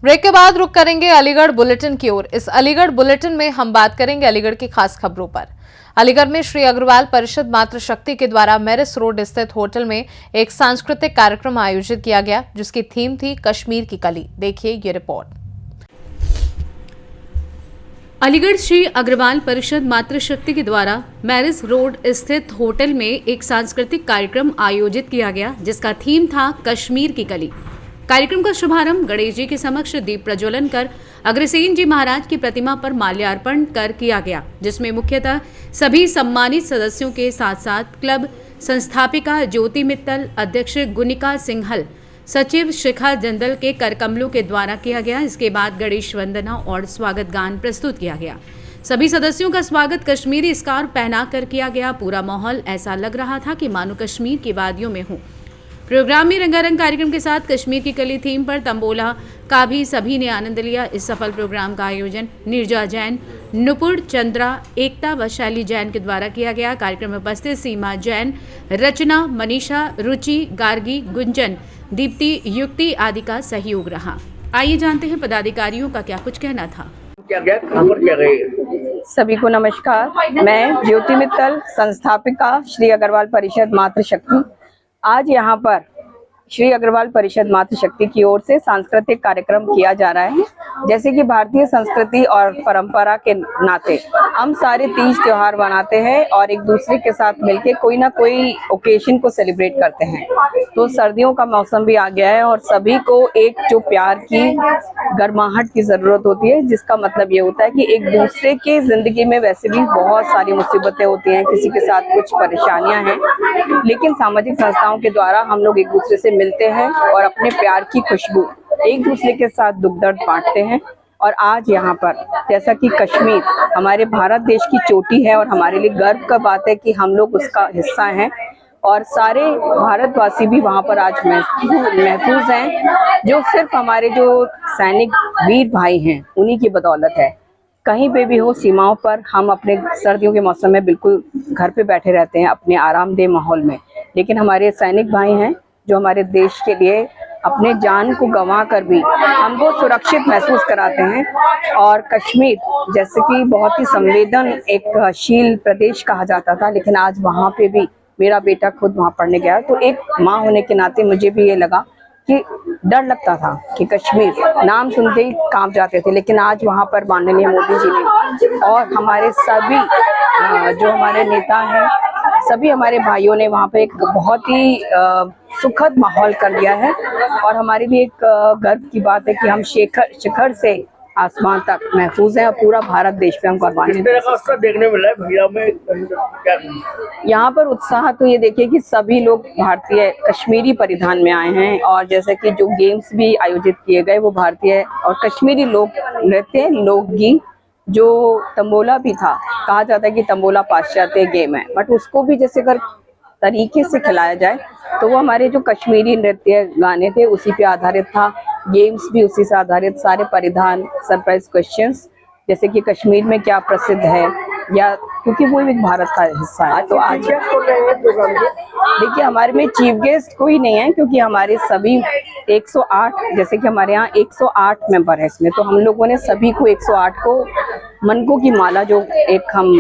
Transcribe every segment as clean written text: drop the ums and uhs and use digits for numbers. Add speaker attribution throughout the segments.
Speaker 1: Break के बाद रुक करेंगे अलीगढ़ बुलेटिन की ओर। इस अलीगढ़ बुलेटिन में हम बात करेंगे अलीगढ़ की खास खबरों पर। अलीगढ़ में श्री अग्रवाल परिषद मातृशक्ति के द्वारा मेरिस रोड स्थित होटल में एक सांस्कृतिक कार्यक्रम आयोजित किया गया, जिसकी थीम थी कश्मीर की कली। देखिए ये रिपोर्ट।
Speaker 2: अलीगढ़ श्री अग्रवाल परिषद मातृशक्ति के द्वारा मेरिस रोड स्थित होटल में एक सांस्कृतिक कार्यक्रम आयोजित किया गया, जिसका थीम था कश्मीर की कली। कार्यक्रम का शुभारंभ गणेश जी के समक्ष दीप प्रज्वलन कर अग्रसेन जी महाराज की प्रतिमा पर माल्यार्पण कर किया गया, जिसमें मुख्यतः सभी सम्मानित सदस्यों के साथ साथ क्लब संस्थापिका ज्योति मित्तल, अध्यक्ष गुनिका सिंघल, सचिव शिखा जंदल के करकमलों के द्वारा किया गया। इसके बाद गणेश वंदना और स्वागत गान प्रस्तुत किया गया। सभी सदस्यों का स्वागत कश्मीरी स्कार्फ पहनाकर किया गया। पूरा माहौल ऐसा लग रहा था कि मानो कश्मीर की वादियों में हूं। प्रोग्राम में रंगारंग कार्यक्रम के साथ कश्मीर की कली थीम पर तंबोला का भी सभी ने आनंद लिया। इस सफल प्रोग्राम का आयोजन नीरजा जैन, नुपुर चंद्रा, एकता व शैली जैन के द्वारा किया गया। कार्यक्रम में उपस्थित सीमा जैन, रचना, मनीषा, रुचि, गार्गी, गुंजन, दीप्ति, युक्ति आदि का सहयोग रहा। आइए जानते हैं पदाधिकारियों का क्या कुछ कहना था।
Speaker 3: सभी को नमस्कार। मैं ज्योति मित्तल, संस्थापिका श्री अग्रवाल परिषद मातृशक्ति। आज यहाँ पर श्री अग्रवाल परिषद मातृशक्ति की ओर से सांस्कृतिक कार्यक्रम किया जा रहा है। जैसे कि भारतीय संस्कृति और परंपरा के नाते हम सारे तीज त्योहार मनाते हैं और एक दूसरे के साथ मिलके कोई ना कोई ओकेजन को सेलिब्रेट करते हैं। तो सर्दियों का मौसम भी आ गया है और सभी को एक जो प्यार की गर्माहट की जरूरत होती है, जिसका मतलब ये होता है कि एक दूसरे के जिंदगी में वैसे भी बहुत सारी मुसीबतें होती हैं, किसी के साथ कुछ परेशानियां हैं, लेकिन सामाजिक संस्थाओं के द्वारा हम लोग एक दूसरे से मिलते हैं और अपने प्यार की खुशबू एक दूसरे के साथ दुख दर्द बांटते हैं। और आज यहाँ पर जैसा कि कश्मीर हमारे भारत देश की चोटी है और हमारे लिए गर्व का बात है कि हम लोग उसका हिस्सा हैं और सारे भारतवासी भी वहाँ पर आज महफूज हैं, जो सिर्फ हमारे जो सैनिक वीर भाई हैं उन्हीं की बदौलत है। कहीं पे भी हो सीमाओं पर हम अपने सर्दियों के मौसम में बिल्कुल घर पे बैठे रहते हैं अपने आरामदेह माहौल में, लेकिन हमारे सैनिक भाई हैं जो हमारे देश के लिए अपने जान को गंवा कर भी हमको सुरक्षित महसूस कराते हैं। और कश्मीर जैसे कि बहुत ही संवेदन एक शील प्रदेश कहा जाता था, लेकिन आज वहाँ पे भी मेरा बेटा खुद वहाँ पढ़ने गया, तो एक माँ होने के नाते मुझे भी ये लगा कि डर लगता था कि कश्मीर नाम सुनते ही कांप जाते थे, लेकिन आज वहाँ पर माननीय मोदी जी ने और हमारे सभी जो हमारे नेता हैं, सभी हमारे भाइयों ने वहाँ पे एक बहुत ही सुखद माहौल कर दिया है। और हमारे लिए एक गर्व की बात है कि हम शिखर से आसमान तक महफूज हैं और पूरा भारत देश पे हम कुर्बानी देखने मिला है भैया में क्या यहाँ पर उत्साह। तो ये देखिए कि सभी लोग भारतीय कश्मीरी परिधान में आए हैं और जैसे कि जो गेम्स भी आयोजित किए गए वो भारतीय और कश्मीरी लोक नृत्य, लोकगीत, जो तंबोला भी था, कहा जाता है कि तंबोला पाश्चात्य गेम है, बट उसको भी जैसे अगर तरीके से खिलाया जाए तो वो हमारे जो कश्मीरी नृत्य गाने थे उसी पे आधारित था, गेम्स भी उसी से आधारित, सारे परिधान, सरप्राइज क्वेश्चंस, जैसे कि कश्मीर में क्या प्रसिद्ध है, या क्योंकि वो एक भारत का हिस्सा है। तो आज देखिए हमारे में चीफ गेस्ट कोई नहीं है, क्योंकि हमारे सभी 108 जैसे कि हमारे यहाँ 108 मेंबर है इसमें, तो हम लोगों ने सभी को 108 को मनकों की माला, जो एक हम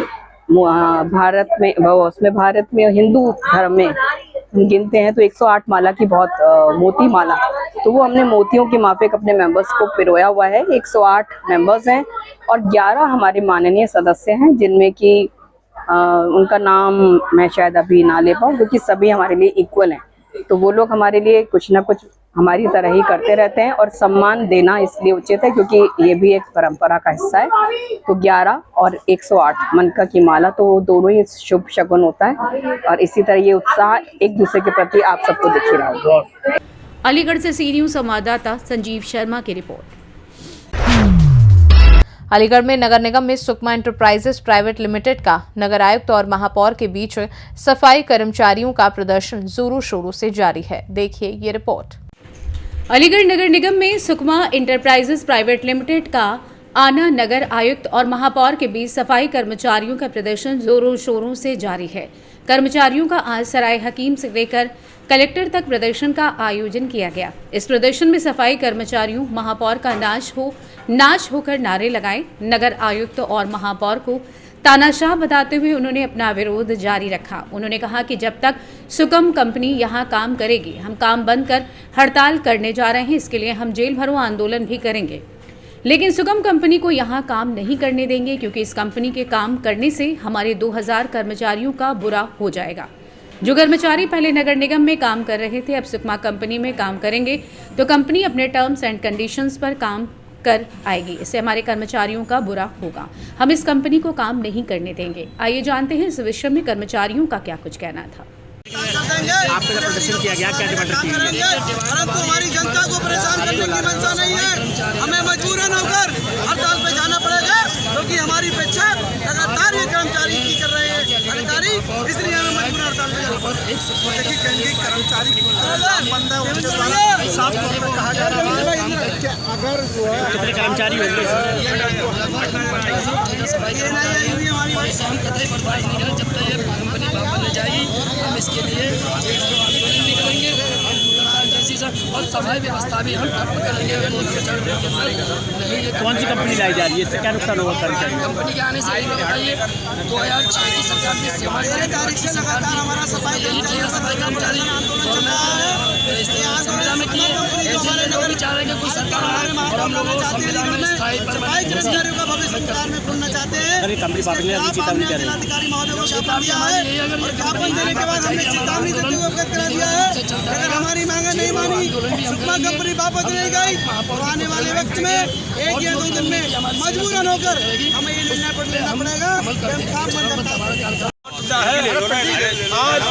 Speaker 3: भारत में उसमें भारत में हिंदू धर्म में गिनते हैं, तो 108 माला की बहुत मोती माला, तो वो हमने मोतियों की माफिक अपने मेंबर्स को पिरोया हुआ है। 108 मेंबर्स हैं और 11 हमारे माननीय सदस्य हैं, जिनमें कि उनका नाम मैं शायद अभी ना ले पाऊँ, क्योंकि सभी हमारे लिए इक्वल हैं। तो वो लोग हमारे लिए कुछ ना कुछ हमारी तरह ही करते रहते हैं और सम्मान देना इसलिए उचित है क्योंकि ये भी एक परंपरा का हिस्सा है। तो 11 और 108 मनका की माला, तो वो दोनों ही शुभ शगुन होता है और इसी तरह ये उत्साह एक दूसरे के प्रति आप सबको दिख ही रहा होगा।
Speaker 2: अलीगढ़ से सी न्यूज़ संवाददाता संजीव शर्मा की रिपोर्ट।
Speaker 1: अलीगढ़ में नगर निगम में सुकमा एंटरप्राइजेस प्राइवेट लिमिटेड का नगर आयुक्त और महापौर के बीच सफाई कर्मचारियों का प्रदर्शन जोरों शोरों से जारी है। देखिए ये रिपोर्ट।
Speaker 2: अलीगढ़ नगर निगम में सुकमा एंटरप्राइजेस प्राइवेट लिमिटेड का आना नगर आयुक्त और महापौर के बीच सफाई कर्मचारियों का प्रदर्शन जोरों शोरों से जारी है। कर्मचारियों का आज सराय हकीम से लेकर कलेक्टर तक प्रदर्शन का आयोजन किया गया। इस प्रदर्शन में सफाई कर्मचारियों महापौर का नाश होकर नारे लगाए। नगर आयुक्त और महापौर को तानाशाह बताते हुए उन्होंने अपना विरोध जारी रखा। उन्होंने कहा कि जब तक सुकम कंपनी यहां काम करेगी, हम काम बंद कर हड़ताल करने जा रहे हैं। इसके लिए हम जेल भरो आंदोलन भी करेंगे, लेकिन सुगम कंपनी को यहां काम नहीं करने देंगे, क्योंकि इस कंपनी के काम करने से हमारे 2000 कर्मचारियों का बुरा हो जाएगा। जो कर्मचारी पहले नगर निगम में काम कर रहे थे, अब सुकमा कंपनी में काम करेंगे तो कंपनी अपने टर्म्स एंड कंडीशंस पर काम कर आएगी। इससे हमारे कर्मचारियों का बुरा होगा। हम इस कंपनी को काम नहीं करने देंगे। आइए जानते हैं इस विषय में कर्मचारियों का क्या कुछ कहना था।
Speaker 4: आपका प्रदर्शन किया गया, क्या डिमांड रखी गई है?
Speaker 5: परंतु हमारी जनता को परेशान करने की मंशा नहीं है। हमें मजबूरन होकर हड़ताल पे जाना पड़ेगा, क्योंकि हमारी अपेक्षा लगातार ये कर्मचारी की कर रहे हैं अधिकारी, इसलिए हमें मजबूरन हड़ताल पे जाना पड़ेगा। देखिए कहेंगे कर्मचारी बंद है, उनके द्वारा साफ तौर पर कहा जा रहा है कि अगर जो है
Speaker 4: कितने कर्मचारी होंगे?
Speaker 6: इसके लिए आंदोलन भी करेंगे और सफाई व्यवस्था भी हम ठप करेंगे।
Speaker 4: कौन सी कंपनी लाई जा रही है, इससे क्या नुकसान होगा कर्मचारी?
Speaker 6: कंपनी के आने से बताइए 2006 की सरकार की सेवा हमारा सफाई कर्मचारी संविधान में किए, ऐसे लोग भी चाह रहे हैं कि कोई सरकार आए और हम लोगों को संविधान में स्थायी
Speaker 5: कर्मचारियों का भविष्य सरकार में खोलना चाहते हैं।
Speaker 4: अरे कंपनी पार्टी ने अभी चेतावनी कर रही है।
Speaker 5: अधिकारी महोदय को चेतावनी हमारी यही है, अगर ज्ञापन देने के बाद हमने चेतावनी देते हुए अवगत करा दिया है। अगर हमारी मांगे नहीं मानी, सुकमा कंपनी वापस नहीं गई और आने वाले वक्त में 1 या 2 दिन में मजबूरन होकर हमें ये निर्णय लेना पड़ेगा कि हम काम बंद करते हैं।
Speaker 7: आज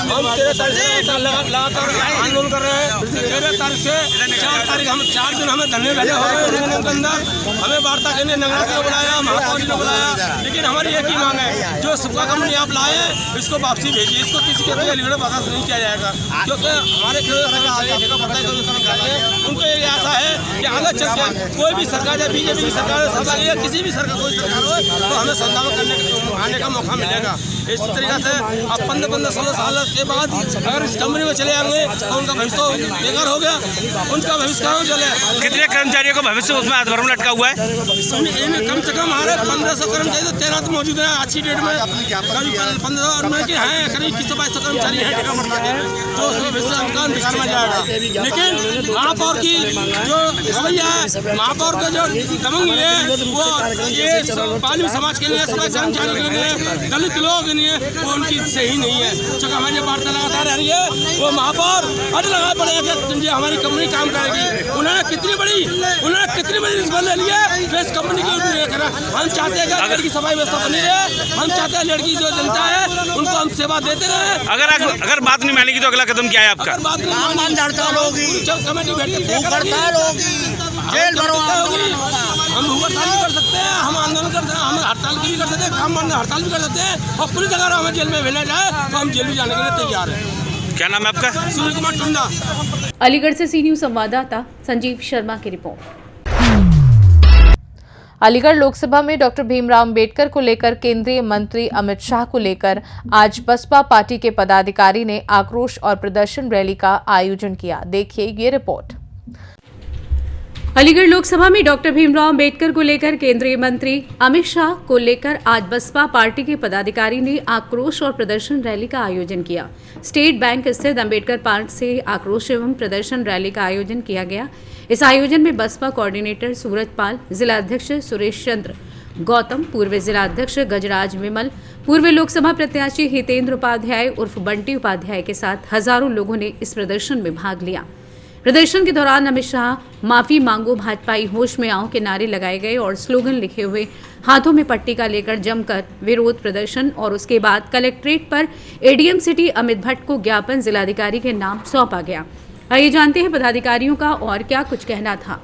Speaker 7: हम 13 तारीख से लगातार आंदोलन कर रहे हैं। 13 तारीख से 4 तारीख हम 4 दिन हमें धरने बैठे हो गए निगम के अंदर। हमें वार्ता के लिए नगराध्यक्ष ने बुलाया, महापौर ने बुलाया, लेकिन हमारी एक ही मांग है, जो सुकमा कंपनी आप लाए इसको वापसी भेजिए। इसको किसी के भी अलीगढ़ बर्दाश्त नहीं किया जाएगा, क्योंकि हमारे उनको ये आशा है कि आगे चल के कोई भी सरकार, या बीजेपी की सरकार सरकार या किसी भी सरकार कोई सरकार हो, तो हमें संधावन आने का मौका मिलेगा। इस तरीके से अब 15-16 साल के बाद अगर इस कंपनी में चले जाएंगे तो उनका भविष्य बेकार हो गया। उनका भविष्य कहाँ चले?
Speaker 4: कितने कर्मचारियों का भविष्य उसमें अधर में लटका हुआ है?
Speaker 7: कम से कम हमारे 1500 कर्मचारी तो तैनात मौजूद है आज की डेट में। करीब 1500 के हैं, करीब 2100 कर्मचारी हैं टेका मरता के, जो उनका इंतजार में जाएगा। लेकिन महापौर की जो रवैया है, महापौर का जो दमंग है, वो ये पाली समाज के लिए, सफाई कर्मचारी के लिए, दलित लोगों के लिए वो उनकी सही नहीं है। चूँकि हमारी वार्ता लगातार रह रही है, वो महापौर हट लगा पड़ेगा कि हमारी कंपनी काम करेगी। उन्होंने कितनी बड़ी रिश्वत ले ली है, तो इस कंपनी की हम चाहते हैं कि लड़की सफाई व्यवस्था बनी रहे। हम चाहते हैं लड़की जो जनता है उनको हम सेवा देते रहे।
Speaker 4: अगर बात नहीं मानेगी तो अगला कदम क्या है आपका?
Speaker 7: अगर बात नहीं मानेगी, हड़ताल होगी, कमेटी बैठक हड़ताल होगी, जेल भरो होगी। हम हड़ताल भी कर सकते हैं, हम आंदोलन कर सकते हैं, हम हड़ताल भी कर सकते हैं, काम बंद हड़ताल भी कर सकते हैं, और पुलिस अगर हमें जेल में भेजा जाए तो हम जेल भी जाने के लिए तैयार हैं।
Speaker 4: क्या नाम है आपका?
Speaker 7: सुनील कुमार टुंडा।
Speaker 2: अलीगढ़ से सी न्यूज संवाददाता संजीव शर्मा की रिपोर्ट।
Speaker 1: अलीगढ़ लोकसभा में डॉक्टर भीमराव अंबेडकर को लेकर केंद्रीय मंत्री अमित शाह को लेकर आज बसपा पार्टी के पदाधिकारी ने आक्रोश और प्रदर्शन रैली का आयोजन किया। देखिए ये रिपोर्ट।
Speaker 2: अलीगढ़ लोकसभा में डॉक्टर भीमराव अंबेडकर को लेकर केंद्रीय मंत्री अमित शाह को लेकर आज बसपा पार्टी के पदाधिकारी ने आक्रोश और प्रदर्शन रैली का आयोजन किया। स्टेट बैंक स्थित अंबेडकर पार्क से आक्रोश एवं प्रदर्शन रैली का आयोजन किया गया। इस आयोजन में बसपा कोऑर्डिनेटर सूरज पाल, जिला अध्यक्ष सुरेश चंद्र गौतम, पूर्व जिला अध्यक्ष गजराज विमल, पूर्व लोकसभा प्रत्याशी हितेंद्र उपाध्याय उर्फ बंटी उपाध्याय के साथ हजारों लोगों ने इस प्रदर्शन में भाग लिया। प्रदर्शन के दौरान अमित शाह माफी मांगो भाजपाई होश में आओ के नारे लगाए गए और स्लोगन लिखे हुए हाथों में पट्टिका लेकर जमकर विरोध प्रदर्शन, और उसके बाद कलेक्ट्रेट पर एडीएम सिटी अमित भट्ट को ज्ञापन जिलाधिकारी के नाम सौंपा गया। आइए जानते हैं पदाधिकारियों का और क्या कुछ कहना था।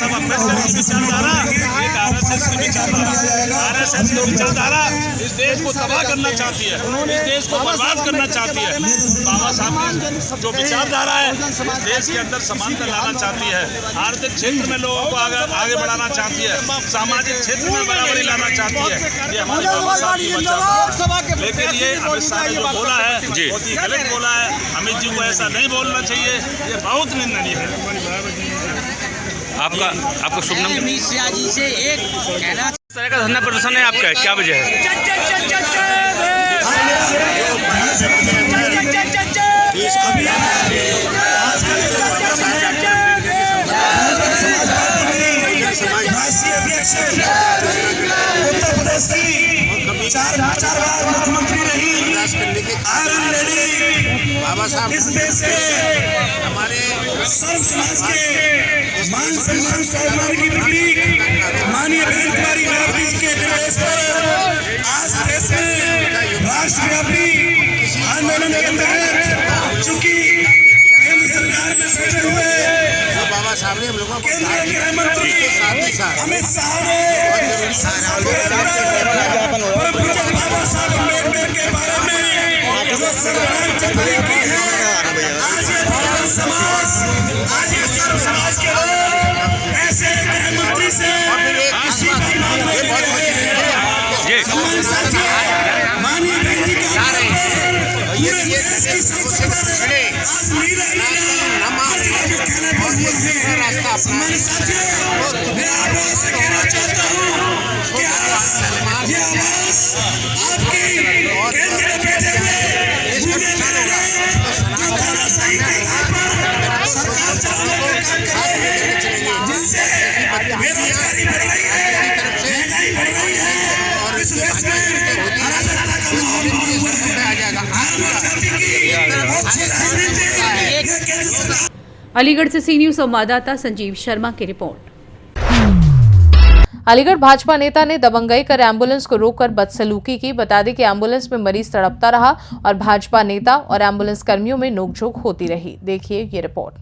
Speaker 7: सब अम्बेडकर की विचारधारा, एक आरएसएस की विचारधारा। आरएसएस की विचारधारा इस देश को तबाह करना चाहती है, इस देश को बर्बाद करना चाहती है। बाबा साहब की जो विचारधारा है इस देश के अंदर समानता लाना चाहती है, आर्थिक क्षेत्र में लोगों को आगे बढ़ाना चाहती है, सामाजिक क्षेत्र में बराबरी लाना चाहती है। ये हमारी बाबा साहब की विचारधारा है। लेकिन ये अमित शाह ने जो बोला है बहुत ही गलत बोला है। अमित जी को ऐसा नहीं बोलना चाहिए, ये बहुत निंदनीय है।
Speaker 4: आपका शुभ नाम?
Speaker 6: अमित शाह जी से एक कहना,
Speaker 4: इस तरह का धरना प्रदर्शन है आपका, क्या वजह है?
Speaker 8: उत्तर प्रदेश की चार बार मुख्यमंत्री रही आयरन लेडी बाबा साहब इस देश से हमारे सर्व समाज के मान सम्मान स्वाभिमान की प्रतीक माननीय बहन कुमारी मायावती जी के निर्देश पर आज देश में राष्ट्रव्यापी आंदोलन के तहत चूंकि केंद्र सरकार में सजे हुए बाबा साहब ने हम लोगों को केंद्रीय गृह मंत्री अमित शाह ने बाबा साहब अम्बेडकर के बारे में जो संविधान जारी की है, आज ये बहुजन समाज, आज ये सर्व समाज के लोग ऐसे गृह मंत्री से इस्तीफा मांगने के लिए माननीय बहन जी के पूरे देश की संसद में आज सम्मानित साथियों, मैं आप लोगों से कहना चाहता हूँ कि आज ये आवाज आपकी केंद्र में बैठे हुए बूढ़े मेरे जो तानाशाही के आधार पर सरकार चलाने का काम कर रहे हैं, जिनसे बेरोजगारी बढ़ रही है, महंगाई बढ़ रही है, इस देश में अराजकता का माहौल बना हुआ है। मानव जाति की बहुत सी राजनीति ये केंद्र सरकार।
Speaker 2: अलीगढ़ से सी न्यूज संवाददाता संजीव शर्मा की रिपोर्ट।
Speaker 1: अलीगढ़ भाजपा नेता ने दबंगई कर एम्बुलेंस को रोककर बदसलूकी की। बता दें कि एम्बुलेंस में मरीज तड़पता रहा और भाजपा नेता और एम्बुलेंस कर्मियों में नोकझोंक होती रही। देखिए ये रिपोर्ट।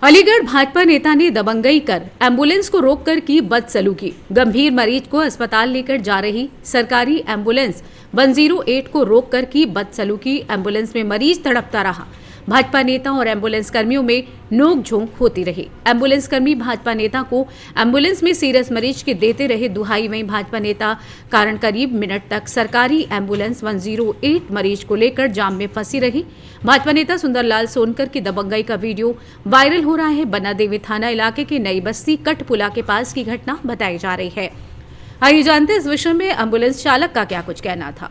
Speaker 2: अलीगढ़ भाजपा नेता ने दबंगई कर एम्बुलेंस को रोककर की बदसलूकी। गंभीर मरीज को अस्पताल लेकर जा रही सरकारी एम्बुलेंस 108 को रोककर की बदसलूकी। एम्बुलेंस में मरीज तड़पता रहा, भाजपा नेता और एम्बुलेंस कर्मियों में नोक-झोंक होती रही। एम्बुलेंस कर्मी भाजपा नेता को एम्बुलेंस में सीरियस मरीज के देते रहे दुहाई। वहीं भाजपा नेता कारण करीब मिनट तक सरकारी एम्बुलेंस 108 मरीज को लेकर जाम में फंसी रही। भाजपा नेता सुंदरलाल सोनकर की दबंगई का वीडियो वायरल हो रहा है। बन्ना देवी थाना इलाके के नई बस्ती कटपुला के पास की घटना बताई जा रही है। आइए जानते इस विषय में एम्बुलेंस चालक का क्या कुछ कहना था।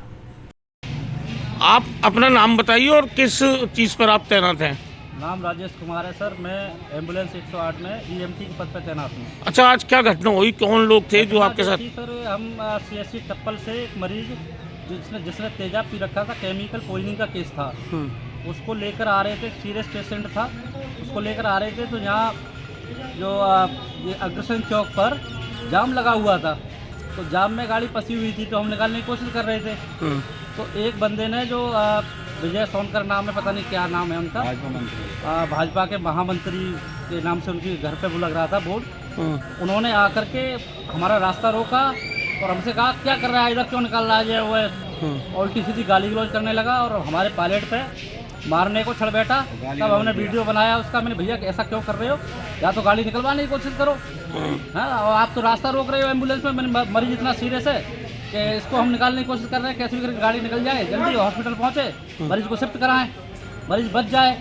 Speaker 9: आप अपना नाम बताइए और किस चीज़ पर आप तैनात हैं?
Speaker 10: नाम राजेश कुमार है सर, मैं एम्बुलेंस 108 में ईएमटी के पद पर तैनात हूँ।
Speaker 9: अच्छा, आज क्या घटना हुई? कौन लोग थे जो आपके साथ?
Speaker 10: सर हम सीएससी टप्पल से एक मरीज जिसने तेजाब पी रखा था, केमिकल पॉइजनिंग का केस था, उसको लेकर आ रहे थे। सीरियस पेशेंट था, उसको लेकर आ रहे थे। तो यहाँ जो ये अग्रसेन चौक पर जाम लगा हुआ था, तो जाम में गाड़ी फंसी हुई थी, तो हम निकालने की कोशिश कर रहे थे। तो एक बंदे ने जो विजय सोनकर नाम है, पता नहीं क्या नाम है उनका, भाजपा के महामंत्री के नाम से उनकी घर पे वो लग रहा था बोर्ड, उन्होंने आकर के हमारा रास्ता रोका और हमसे कहा क्या कर रहा है इधर, क्यों निकाल रहा है वो है। उल्टी सीधी गाली गलौज करने लगा और हमारे पायलट पे मारने को छड़ बैठा। तब हमने वीडियो बनाया उसका। मैंने भैया ऐसा क्यों कर रहे हो, या तो गाड़ी निकलवाने की कोशिश करो, हाँ आप तो रास्ता रोक रहे हो एम्बुलेंस में। मैंने मरीज इतना सीरियस है कि इसको हम निकालने की कोशिश कर रहे हैं, कैसे भी करके गाड़ी निकल जाए, जल्दी हॉस्पिटल पहुँचे, मरीज को शिफ्ट कराएं, मरीज बच जाए।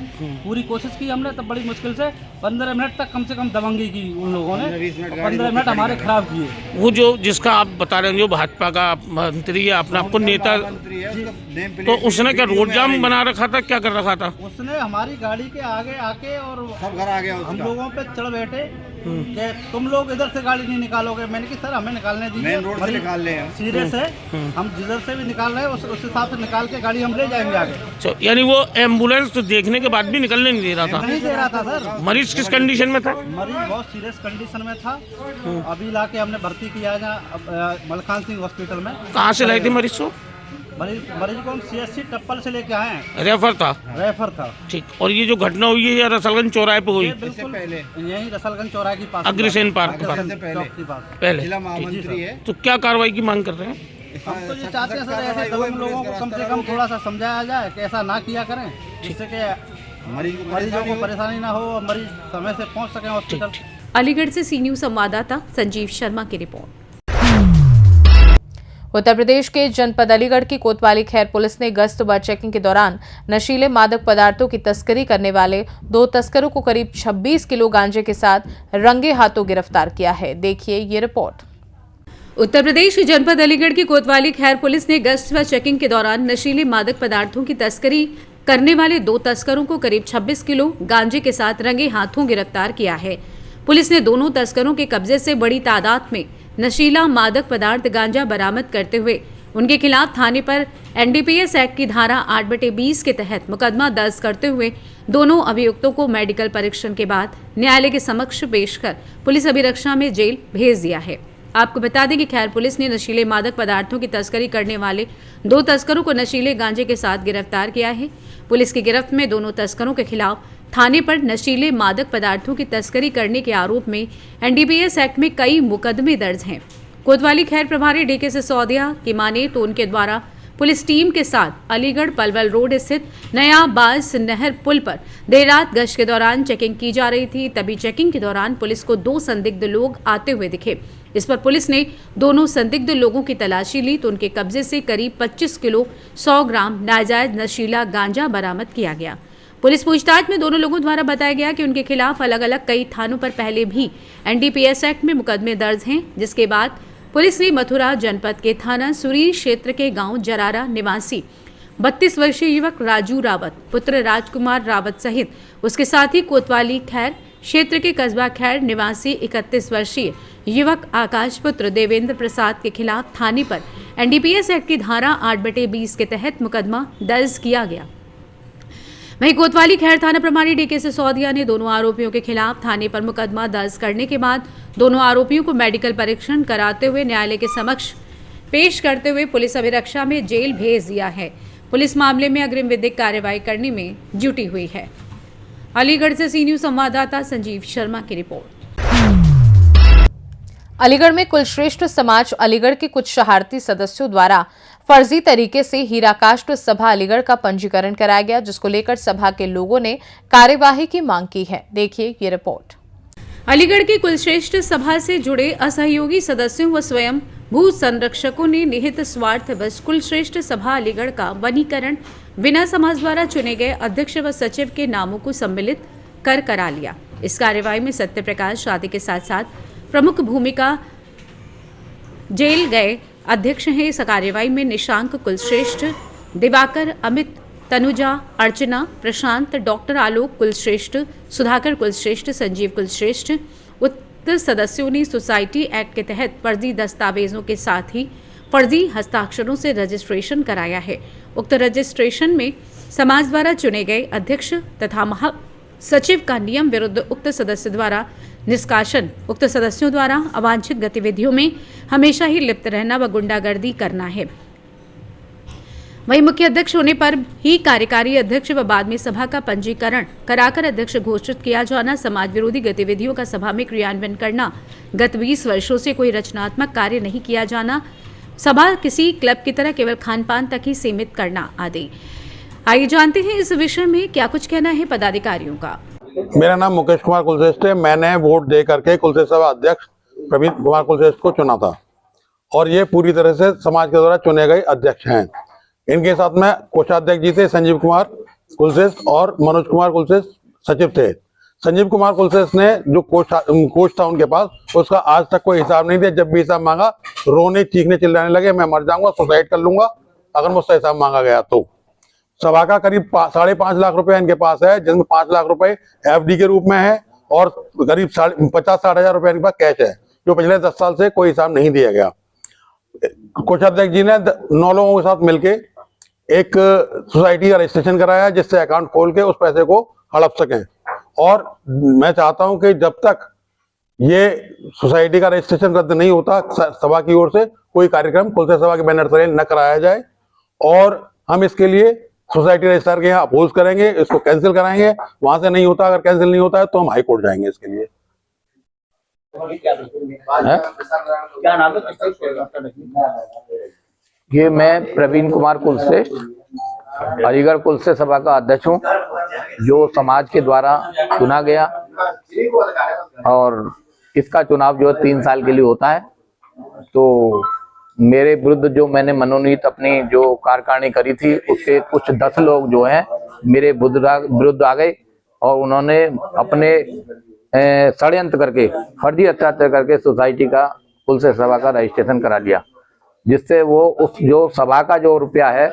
Speaker 10: पूरी कोशिश की हमने, तब बड़ी मुश्किल से 15 मिनट तक कम से कम दबंगी की उन लोगों ने। 15 मिनट हमारे खराब किए।
Speaker 9: वो जो जिसका आप बता रहे हैं, जो भाजपा का मंत्री है, अपना आपको नेता, तो उसने क्या रोड जाम बना रखा था, क्या कर रखा था?
Speaker 10: उसने हमारी गाड़ी के आगे आके और सब घर आ गया, हम लोगों पे चढ़ बैठे कि तुम लोग इधर से गाड़ी नहीं निकालोगे। मैंने कि सर हमें निकालने दीजिए, मेन रोड से निकाल ले, सीरियस है, हम जिधर से भी निकाल रहे हैं उस हिसाब से निकाल के गाड़ी हम ले जाएंगे आगे।
Speaker 9: यानी वो एम्बुलेंस तो देखने के बाद भी निकलने नहीं दे रहा था?
Speaker 10: नहीं दे रहा था सर।
Speaker 9: मरीज किस कंडीशन में था?
Speaker 10: मरीज बहुत सीरियस कंडीशन में था। अभी लाके हमने भर्ती किया है मलखान सिंह हॉस्पिटल में।
Speaker 9: कहाँ से लाए थे मरीज को?
Speaker 10: मरीज को हम CSC टप्पल से लेके आए हैं।
Speaker 9: रेफर था?
Speaker 10: रेफर था।
Speaker 9: ठीक। और ये जो घटना हुई है, ये रसलगंज चौराहे पे हुई?
Speaker 10: ये बिल्कुल यही रसलगंज चौराहे के पास,
Speaker 9: अग्रसेन पार्क
Speaker 10: के पास
Speaker 9: पहले।
Speaker 6: जिला महामंत्री है।
Speaker 9: तो क्या कार्रवाई की मांग कर रहे हैं?
Speaker 10: हम तो ये चाहते हैं सर, ऐसे दबंग लोगों को कम से कम थोड़ा सा समझाया जाए कि ऐसा ना किया करें, जिससे कि मरीजों को परेशानी ना हो और मरीज समय से पहुंच सकें हॉस्पिटल।
Speaker 2: अलीगढ़ से सी न्यूज संवाददाता संजीव शर्मा की रिपोर्ट।
Speaker 1: उत्तर प्रदेश के जनपद अलीगढ़ की कोतवाली खैर पुलिस ने गश्त व चेकिंग के दौरान नशीले मादक पदार्थों की तस्करी करने वाले 2 तस्करों को करीब 26 किलो गांजे के साथ रंगे हाथों गिरफ्तार किया है। देखिए ये रिपोर्ट।
Speaker 2: उत्तर प्रदेश के जनपद अलीगढ़ की कोतवाली खैर पुलिस ने गश्त व चेकिंग के दौरान नशीले मादक पदार्थों की तस्करी करने वाले 2 तस्करों को करीब 26 किलो गांजे के साथ रंगे हाथों गिरफ्तार किया है। पुलिस ने दोनों तस्करों के कब्जे से बड़ी तादाद में नशीला मादक पदार्थ गांजा बरामद करते हुए उनके खिलाफ थाने पर NDPS एक्ट की धारा 8/20 के तहत मुकदमा दर्ज करते हुए दोनों अभियुक्तों को मेडिकल परीक्षण के बाद न्यायालय के समक्ष पेश कर पुलिस अभिरक्षा में जेल भेज दिया है। आपको बता दें कि खैर पुलिस ने नशीले मादक पदार्थों की तस्करी करने वाले 2 तस्करों को नशीले गांजे के साथ गिरफ्तार किया है। पुलिस की गिरफ्त में दोनों तस्करों के खिलाफ थाने पर नशीले मादक पदार्थों की तस्करी करने के आरोप में NDPS एक्ट में कई मुकदमे दर्ज हैं। कोतवाली खैर प्रभारी DK सिसोदिया की माने तो उनके द्वारा पुलिस टीम के साथ अलीगढ़ पलवल रोड स्थित नया बास नहर पुल पर देर रात गश्त के दौरान चेकिंग की जा रही थी। तभी चेकिंग के दौरान पुलिस को 2 संदिग्ध लोग आते हुए दिखे। इस पर पुलिस ने दोनों संदिग्ध लोगों की तलाशी ली तो उनके कब्जे से करीब 25 किलो 100 ग्राम नाजायज नशीला गांजा बरामद किया गया। पुलिस पूछताछ में दोनों लोगों द्वारा बताया गया कि उनके खिलाफ अलग अलग कई थानों पर पहले भी NDPS एक्ट में मुकदमे दर्ज हैं, जिसके बाद पुलिस ने मथुरा जनपद के थाना सुरी क्षेत्र के गांव जरारा निवासी 32 वर्षीय युवक राजू रावत पुत्र राजकुमार रावत सहित उसके साथी कोतवाली खैर क्षेत्र के कस्बा खैर निवासी 31 वर्षीय युवक आकाश पुत्र देवेंद्र प्रसाद के खिलाफ थाने पर NDPS एक्ट की धारा 8/20 के तहत मुकदमा दर्ज किया गया। वहीं कोतवाली खैर थाना प्रभारी DK सिसोदिया ने दोनों आरोपियों के खिलाफ थाने पर मुकदमा दर्ज करने के बाद दोनों आरोपियों को मेडिकल परीक्षण कराते हुए न्यायालय के समक्ष पेश करते हुए पुलिस अभिरक्षा में जेल भेज दिया है। पुलिस मामले में अग्रिम विधिक कार्रवाई करने में जुटी हुई है। अलीगढ़ से सी न्यूज संवाददाता संजीव शर्मा की रिपोर्ट।
Speaker 1: अलीगढ़ में कुलश्रेष्ठ समाज अलीगढ़ के कुछ शरारती सदस्यों द्वारा फर्जी तरीके से हीराकाष्ठ सभा अलीगढ़ का पंजीकरण कराया गया, जिसको लेकर सभा के लोगों ने कार्यवाही की मांग की है। देखिए ये रिपोर्ट।
Speaker 2: अलीगढ़ के कुलश्रेष्ठ सभा से जुड़े असहयोगी सदस्यों व स्वयं भू संरक्षकों ने निहित स्वार्थवश कुलश्रेष्ठ सभा अलीगढ़ का वनीकरण बिना समाज द्वारा चुने गए अध्यक्ष व सचिव के नामों को सम्मिलित कर करा लिया। इस कार्यवाही में सत्य प्रकाश शादी के साथ साथ प्रमुख भूमिका जेल गए अध्यक्ष हैं। इस कार्यवाही में निशांक कुलश्रेष्ठ, दिवाकर, अमित, तनुजा, अर्चना, प्रशांत, डॉक्टर आलोक कुलश्रेष्ठ, सुधाकर कुलश्रेष्ठ, संजीव कुलश्रेष्ठ उक्त सदस्यों ने सोसाइटी एक्ट के तहत फर्जी दस्तावेजों के साथ ही फर्जी हस्ताक्षरों से रजिस्ट्रेशन कराया है। उक्त रजिस्ट्रेशन में समाज द्वारा चुने गए अध्यक्ष तथा महासचिव का नियम विरुद्ध उक्त सदस्य द्वारा निष्कासन, उक्त सदस्यों द्वारा अवांछित गतिविधियों में हमेशा ही लिप्त रहना व गुंडागर्दी करना है। वहीं मुख्य अध्यक्ष होने पर ही कार्यकारी अध्यक्ष व बाद में सभा का पंजीकरण कराकर अध्यक्ष घोषित किया जाना, समाज विरोधी गतिविधियों का सभा में क्रियान्वयन करना, गत 20 वर्षों से कोई रचनात्मक कार्य नहीं किया जाना, सभा किसी क्लब की तरह केवल खान पान तक ही सीमित करना आदि। आइए जानते हैं इस विषय में क्या कुछ कहना है पदाधिकारियों का।
Speaker 11: मेरा नाम मुकेश कुमार कुलश्रेष्ठ है। मैंने वोट दे करके कुलश्रेष्ठ सभा अध्यक्ष प्रवीण कुमार कुलश्रेष्ठ को चुना था और ये पूरी तरह से समाज के द्वारा चुने गए अध्यक्ष हैं। इनके साथ में कोषाध्यक्ष जी थे संजीव कुमार कुलश्रेष्ठ और मनोज कुमार कुलश्रेष्ठ सचिव थे। संजीव कुमार कुलश्रेष्ठ ने जो कोष था उनके पास, उसका आज तक कोई हिसाब नहीं दिया। जब भी हिसाब मांगा रोने चीखने चिल्लाने लगे, मैं मर जाऊंगा, सुसाइड कर लूंगा अगर मुझसे हिसाब मांगा गया तो। सभा का करीब 5.5 लाख रुपए इनके पास है, जिसमें 5 लाख रुपए FD के रूप में है और करीब 50-60 हजार रुपए इनके पास कैश है, जो पिछले 10 साल से कोई हिसाब नहीं दिया गया। कोषाध्यक्ष जी ने 9 लोगों के साथ मिलके एक सोसाइटी का रजिस्ट्रेशन कराया, जिससे अकाउंट खोल के उस पैसे को हड़प सकें। और मैं चाहता हूं कि जब तक ये सोसाइटी का रजिस्ट्रेशन रद्द नहीं होता, सभा की ओर से कोई कार्यक्रम कुलश्रेष्ठ सभा के बैनर तले न कराया जाए और हम इसके लिए सोसाइटी रजिस्ट्रार के यहाँ अपोज करेंगे, इसको कैंसिल कराएंगे। वहां से नहीं होता, अगर कैंसिल नहीं होता है तो हम हाई कोर्ट जाएंगे इसके लिए।
Speaker 4: क्या नाम है?
Speaker 12: ये मैं प्रवीण कुमार कुलश्रेष्ठ, अलीगढ़ कुलश्रेष्ठ सभा का अध्यक्ष हूँ, जो समाज के द्वारा चुना गया और इसका चुनाव जो 3 साल के लिए होता है। तो मेरे विरुद्ध जो मैंने मनोनीत अपनी जो कार्यकारिणी करी थी, उसके कुछ 10 लोग जो हैं मेरे विरुद्ध आ गए और उन्होंने अपने षड्यंत्र करके, फर्जी अत्याचार करके सोसाइटी का कुलश्रेष्ठ सभा का रजिस्ट्रेशन करा लिया, जिससे वो उस जो सभा का जो रुपया है,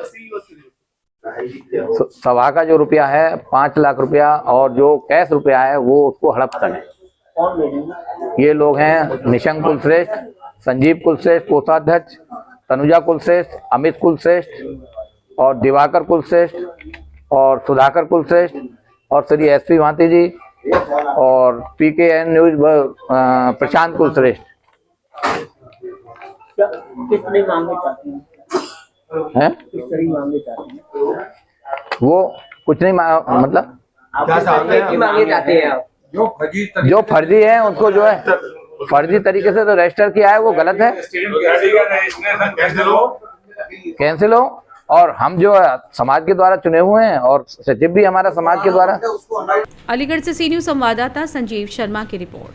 Speaker 12: सभा का जो रुपया है 5 लाख रुपया और जो कैश रुपया है वो उसको हड़प करें। ये लोग हैं निशंक कुलश्रेष्ठ, संजीव कुलश्रेष्ठ कोषाध्यक्ष, तनुजा कुलश्रेष्ठ, अमित कुलश्रेष्ठ और दिवाकर कुलश्रेष्ठ और सुधाकर कुलश्रेष्ठ और श्री एसपी भांति जी और PKN न्यूज प्रशांत कुलश्रेष्ठ।
Speaker 4: किस तरह मांगे चाहते हैं? किस तरह मांगे चाहते हैं?
Speaker 12: वो कुछ नहीं मतलब
Speaker 4: क्या मांगे चाहते हैं आप?
Speaker 12: जो फर्जी है उसको जो है फर्जी तरीके से तो रजिस्टर किया है वो गलत है, कैंसिल हो। और हम जो है समाज के द्वारा चुने हुए हैं और सचिव भी हमारा समाज के द्वारा।
Speaker 2: अलीगढ़ से सी न्यूज संवाददाता संजीव शर्मा की रिपोर्ट।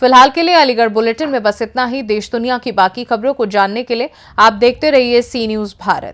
Speaker 1: फिलहाल के लिए अलीगढ़ बुलेटिन में बस इतना ही। देश दुनिया की बाकी खबरों को जानने के लिए आप देखते रहिए सी न्यूज भारत।